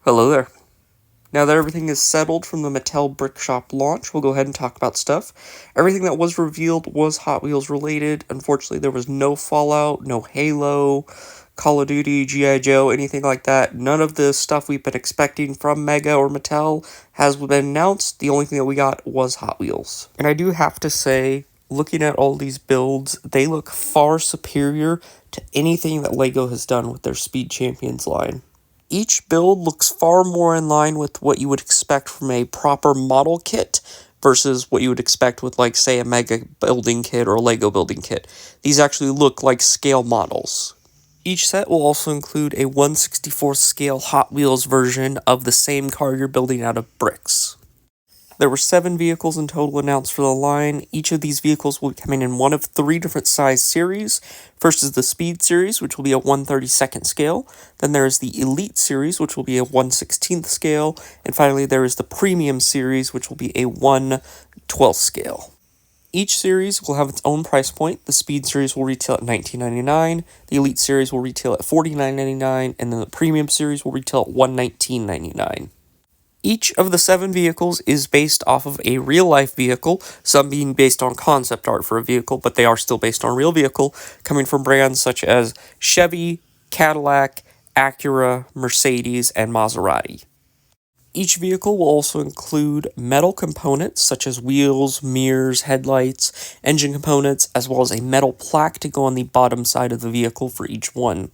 Hello there. Now that everything is settled from the Mattel Brickshop launch, we'll go ahead and talk about stuff. Everything that was revealed was Hot Wheels related. Unfortunately, there was no Fallout, no Halo, Call of Duty, G.I. Joe, anything like that. None of the stuff we've been expecting from Mega or Mattel has been announced. The only thing that we got was Hot Wheels. And I do have to say, looking at all these builds, they look far superior to anything that LEGO has done with their Speed Champions line. Each build looks far more in line with what you would expect from a proper model kit versus what you would expect with, like, say, a Mega building kit or a Lego building kit. These actually look like scale models. Each set will also include a 1/64 scale Hot Wheels version of the same car you're building out of bricks. There were 7 vehicles in total announced for the line. Each of these vehicles will be coming in one of 3 different size series. First is the Speed series, which will be a 1/32nd scale. Then there is the Elite series, which will be a 1/16th scale. And finally, there is the Premium series, which will be a 1/12th scale. Each series will have its own price point. The Speed series will retail at $19.99, the Elite series will retail at $49.99, and then the Premium series will retail at $119.99. Each of the 7 vehicles is based off of a real-life vehicle, some being based on concept art for a vehicle, but they are still based on a real vehicle, coming from brands such as Chevy, Cadillac, Acura, Mercedes, and Maserati. Each vehicle will also include metal components such as wheels, mirrors, headlights, engine components, as well as a metal plaque to go on the bottom side of the vehicle for each one.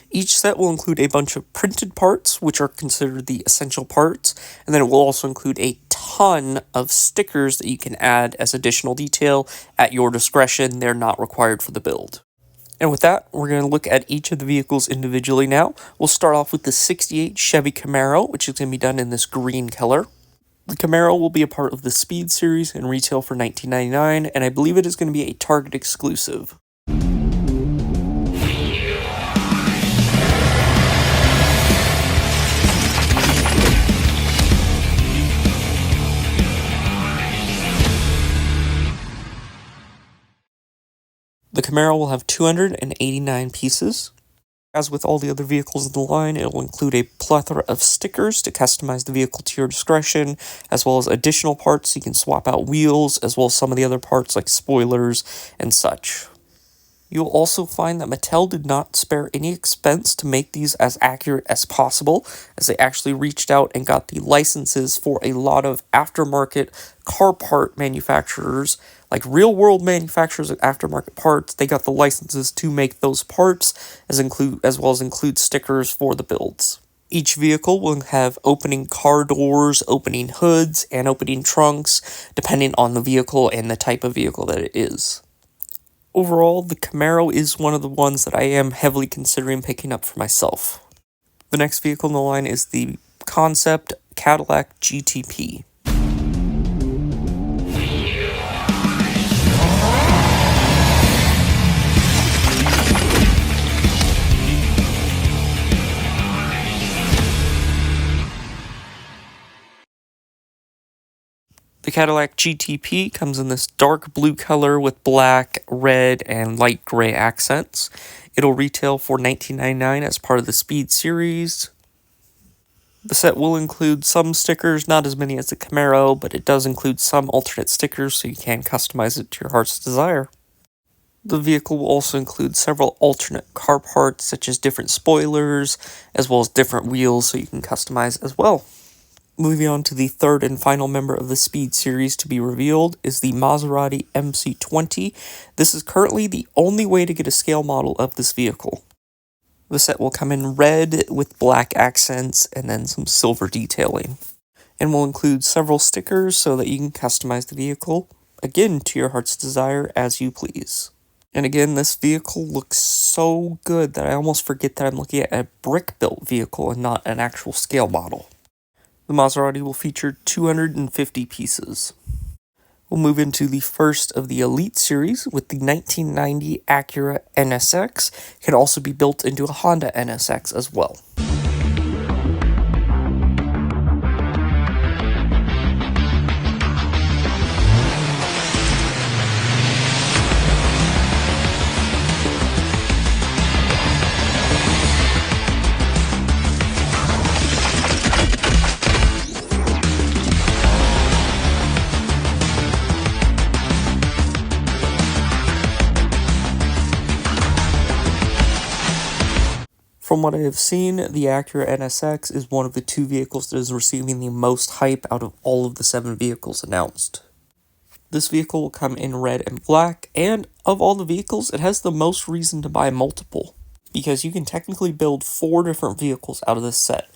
Each set will include a bunch of printed parts, which are considered the essential parts, and then it will also include a ton of stickers that you can add as additional detail at your discretion. They're not required for the build. And with that, we're going to look at each of the vehicles individually now. We'll start off with the 68 Chevy Camaro, which is going to be done in this green color. The Camaro will be a part of the Speed series and retail for $19.99, and I believe it is going to be a Target exclusive. The Camaro will have 289 pieces. As with all the other vehicles in the line, it will include a plethora of stickers to customize the vehicle to your discretion, as well as additional parts so you can swap out wheels, as well as some of the other parts like spoilers and such. You'll also find that Mattel did not spare any expense to make these as accurate as possible, as they actually reached out and got the licenses for a lot of aftermarket car part manufacturers, like real-world manufacturers of aftermarket parts. They got the licenses to make those parts, as well as include stickers for the builds. Each vehicle will have opening car doors, opening hoods, and opening trunks, depending on the vehicle and the type of vehicle that it is. Overall, the Camaro is one of the ones that I am heavily considering picking up for myself. The next vehicle in the line is the concept Cadillac GTP. The Cadillac GTP comes in this dark blue color with black, red, and light gray accents. It'll retail for $19.99 as part of the Speed series. The set will include some stickers, not as many as the Camaro, but it does include some alternate stickers so you can customize it to your heart's desire. The vehicle will also include several alternate car parts, such as different spoilers, as well as different wheels so you can customize as well. Moving on to the third and final member of the Speed series to be revealed is the Maserati MC20. This is currently the only way to get a scale model of this vehicle. The set will come in red with black accents and then some silver detailing, and will include several stickers so that you can customize the vehicle, again, to your heart's desire as you please. And again, this vehicle looks so good that I almost forget that I'm looking at a brick-built vehicle and not an actual scale model. The Maserati will feature 250 pieces. We'll move into the first of the Elite series with the 1990 Acura NSX. It can also be built into a Honda NSX as well. From what I have seen, the Acura NSX is one of the 2 vehicles that is receiving the most hype out of all of the 7 vehicles announced. This vehicle will come in red and black, and of all the vehicles, it has the most reason to buy multiple, because you can technically build 4 different vehicles out of this set.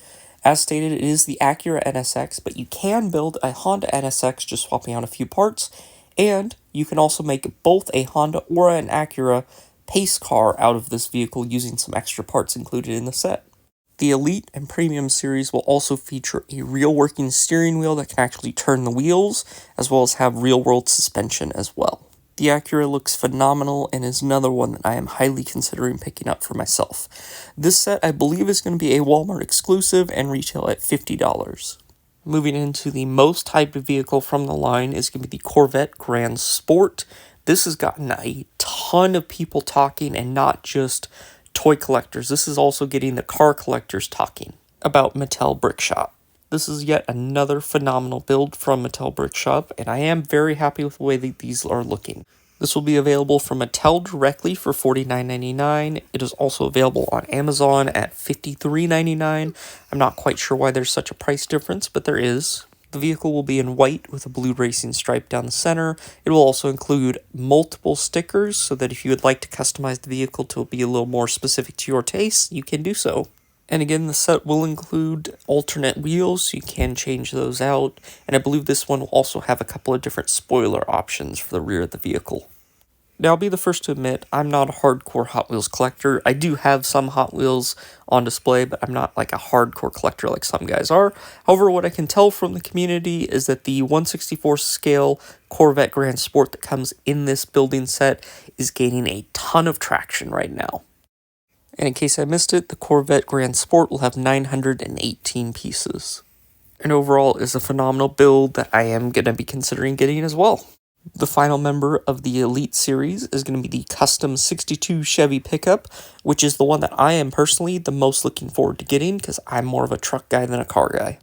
As stated, it is the Acura NSX, but you can build a Honda NSX just swapping out a few parts, and you can also make both a Honda or an Acura pace car out of this vehicle using some extra parts included in the set. The Elite and Premium series will also feature a real working steering wheel that can actually turn the wheels, as well as have real world suspension as well. The Acura looks phenomenal and is another one that I am highly considering picking up for myself. This set I believe is going to be a Walmart exclusive and retail at $50. Moving into the most hyped vehicle from the line is going to be the Corvette Grand Sport. This has gotten a ton of people talking, and not just toy collectors. This is also getting the car collectors talking about Mattel Brickshop. This is yet another phenomenal build from Mattel Brickshop, and I am very happy with the way that these are looking. This will be available from Mattel directly for $49.99. It is also available on Amazon at $53.99. I'm not quite sure why there's such a price difference, but there is. The vehicle will be in white with a blue racing stripe down the center. It will also include multiple stickers, so that if you would like to customize the vehicle to be a little more specific to your taste, you can do so. And again, the set will include alternate wheels, so you can change those out. And I believe this one will also have a couple of different spoiler options for the rear of the vehicle. Now, I'll be the first to admit, I'm not a hardcore Hot Wheels collector. I do have some Hot Wheels on display, but I'm not like a hardcore collector like some guys are. However, what I can tell from the community is that the 1/64 scale Corvette Grand Sport that comes in this building set is gaining a ton of traction right now. And in case I missed it, the Corvette Grand Sport will have 918 pieces. And overall is a phenomenal build that I am going to be considering getting as well. The final member of the Elite series is going to be the custom 62 Chevy pickup, which is the one that I am personally the most looking forward to getting, because I'm more of a truck guy than a car guy.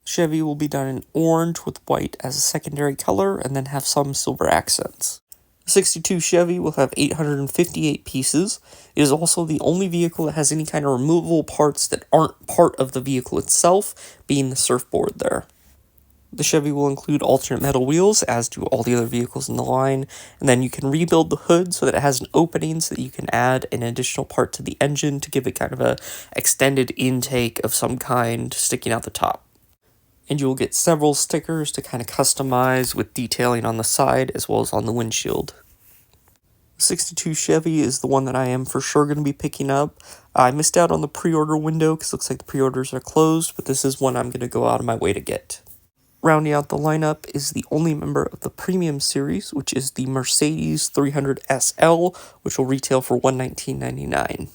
Chevy will be done in orange with white as a secondary color, and then have some silver accents. The 62 Chevy will have 858 pieces. It is also the only vehicle that has any kind of removable parts that aren't part of the vehicle itself, being the surfboard there. The Chevy will include alternate metal wheels, as do all the other vehicles in the line, and then you can rebuild the hood so that it has an opening so that you can add an additional part to the engine to give it kind of a extended intake of some kind sticking out the top. And you will get several stickers to kind of customize with detailing on the side as well as on the windshield. The 62 Chevy is the one that I am for sure going to be picking up. I missed out on the pre-order window because it looks like the pre-orders are closed, but this is one I'm going to go out of my way to get. Rounding out the lineup is the only member of the Premium series, which is the Mercedes 300 SL, which will retail for $119.99.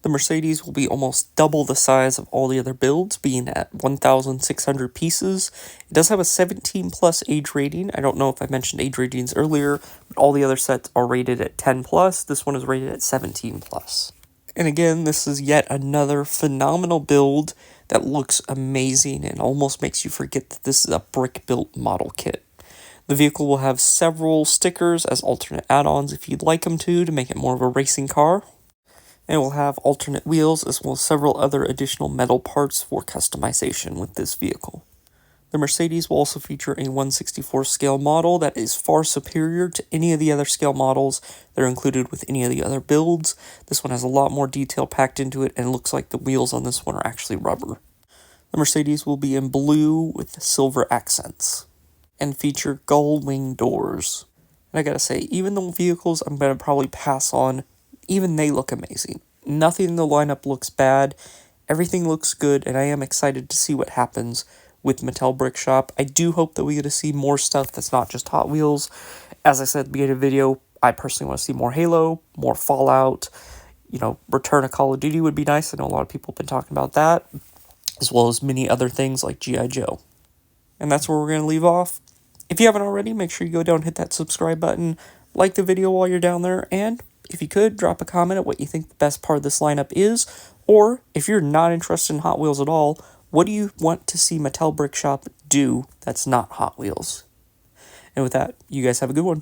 The Mercedes will be almost double the size of all the other builds, being at 1,600 pieces. It does have a 17 plus age rating. I don't know if I mentioned age ratings earlier, but all the other sets are rated at 10 plus. This one is rated at 17 plus. And again, this is yet another phenomenal build that looks amazing and almost makes you forget that this is a brick-built model kit. The vehicle will have several stickers as alternate add-ons if you'd like them to make it more of a racing car. And it will have alternate wheels as well as several other additional metal parts for customization with this vehicle. The Mercedes will also feature a 1/64 scale model that is far superior to any of the other scale models that are included with any of the other builds. This one has a lot more detail packed into it, and it looks like the wheels on this one are actually rubber. The Mercedes will be in blue with silver accents and feature gull wing doors. And I gotta say, even the vehicles I'm gonna probably pass on, even they look amazing. Nothing in the lineup looks bad. Everything looks good, and I am excited to see what happens with Mattel Brickshop. I do hope that we get to see more stuff that's not just Hot Wheels. As I said at the beginning of the video, I personally want to see more Halo, more Fallout. Return of Call of Duty would be nice. I know a lot of people have been talking about that, as well as many other things like G.I. Joe. And that's where we're going to leave off. If you haven't already, make sure you go down and hit that subscribe button, like the video while you're down there, and if you could, drop a comment at what you think the best part of this lineup is, or if you're not interested in Hot Wheels at all, what do you want to see Mattel Brickshop do that's not Hot Wheels? And with that, you guys have a good one.